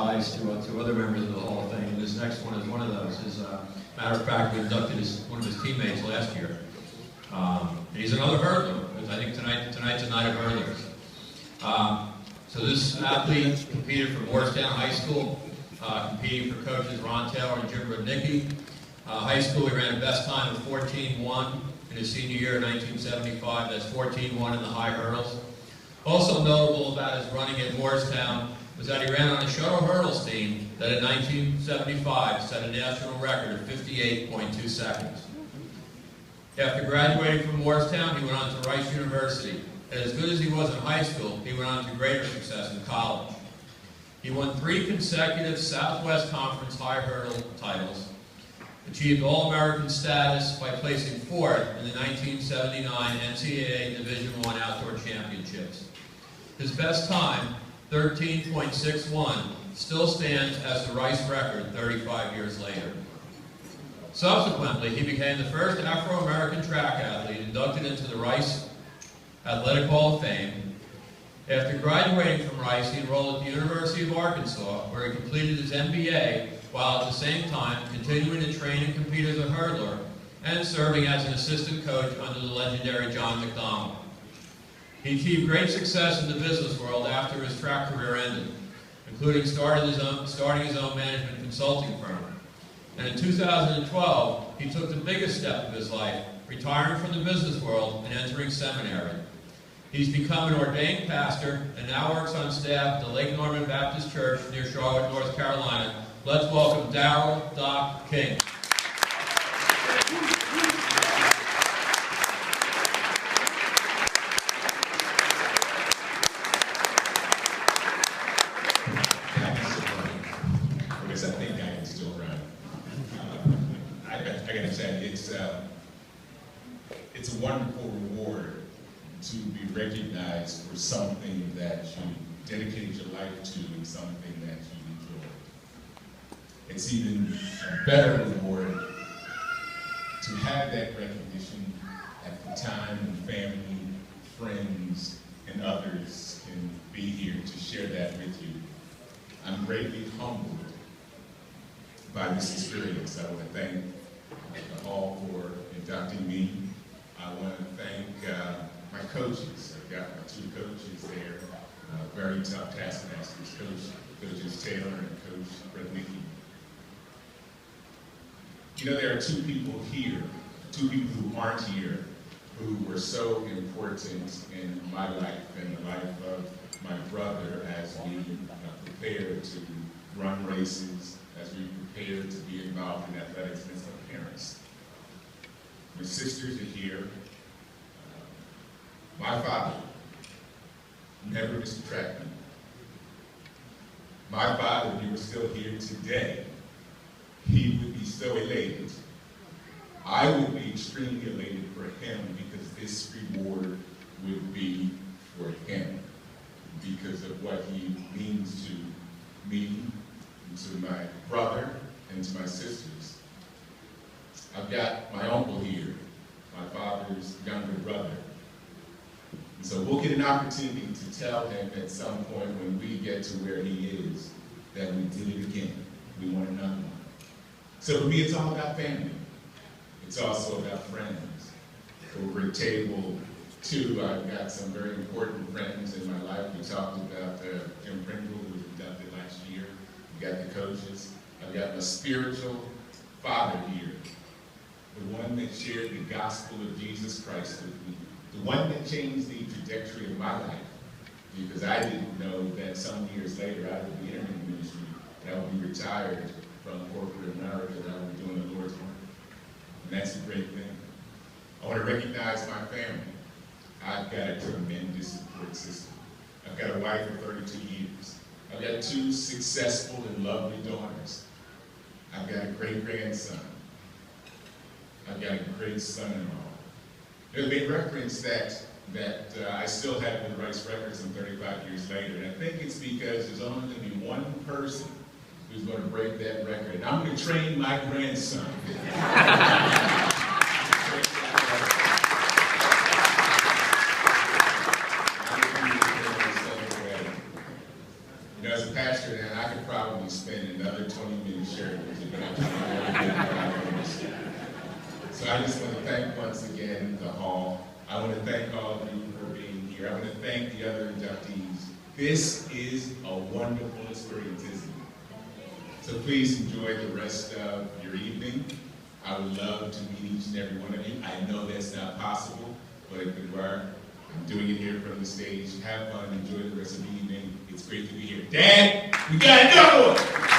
ties to other members of the Hall of Fame. And this next one is one of those. As a matter of fact, we inducted one of his teammates last year. And he's another hurdler. I think tonight's a night of hurdlers. So this athlete competed for Morristown High School, competing for coaches Ron Taylor and Jim Rudnicki. High school, he ran a best time of 14.1 in his senior year in 1975. That's 14.1 in the high hurdles. Also notable about his running at Morristown was that he ran on a shuttle hurdles team that in 1975 set a national record of 58.2 seconds. After graduating from Morristown, he went on to Rice University. And as good as he was in high school, he went on to greater success in college. He won 3 consecutive Southwest Conference high hurdle titles, achieved All-American status by placing 4th in the 1979 NCAA Division I Outdoor Championships. His best time, 13.61, still stands as the Rice record 35 years later. Subsequently, he became the first Afro-American track athlete inducted into the Rice Athletic Hall of Fame. After graduating from Rice, he enrolled at the University of Arkansas, where he completed his MBA, while at the same time continuing to train and compete as a hurdler and serving as an assistant coach under the legendary John McDonald. He achieved great success in the business world after his track career ended, including starting his own management consulting firm. And in 2012, he took the biggest step of his life, retiring from the business world and entering seminary. He's become an ordained pastor and now works on staff at the Lake Norman Baptist Church near Charlotte, North Carolina. Let's welcome Darrell "Doc" King. Because I think I can still run. I gotta say, it's a wonderful reward to be recognized for something that you dedicated your life to and something that you enjoy. It's even a better reward to have that recognition at the time when family, friends, and others can be here to share that with you. I'm greatly humbled by this experience. I want to thank the Hall for inducting me. I want to thank my coaches. I've got my 2 coaches there, very tough taskmasters, Coaches Taylor and Coach Rudnicki. You know, there are 2 people here, 2 people who aren't here, who were so important in my life and the life of my brother as we prepared to run races, as we prepared to be involved in athletics, and as my parents. My sisters are here. My father never missed a track meet. My father, if he were still here today, he would be so elated. I would be extremely elated for him because this reward would be for him because of what he means to me, and to my brother, and to my sisters. I've got my uncle here, my father's younger brother. And so we'll get an opportunity to tell him at some point when we get to where he is that we did it again. We want another one. So for me, it's all about family. It's also about friends. Over at table 2, I've got some very important friends in my life. We talked about Jim Pringle, who was inducted last year. We've got the coaches. I've got my spiritual father here, the one that shared the gospel of Jesus Christ with me, the one that changed the trajectory of my life, because I didn't know that some years later I would be entering ministry, that I would be retired from corporate America, that I would be doing the Lord's work. And that's a great thing. I want to recognize my family. I've got a tremendous support system. I've got a wife of 32 years. I've got 2 successful and lovely daughters. I've got a great grandson. I've got a great son-in-law. There's been reference that I still have with Rice Records some 35 years later, and I think it's because there's only going to be one person who's going to break that record, and I'm going to train my grandson. You know, as a pastor, and I could probably spend another 20 minutes sharing with you. So I just want to thank once again the hall. I want to thank all of you for being here. I want to thank the other inductees. This is a wonderful experience, isn't it? So please enjoy the rest of your evening. I would love to meet each and every one of you. I know that's not possible, but if it were, I'm doing it here from the stage. Have fun, enjoy the rest of the evening. It's great to be here. Dad, we got another one!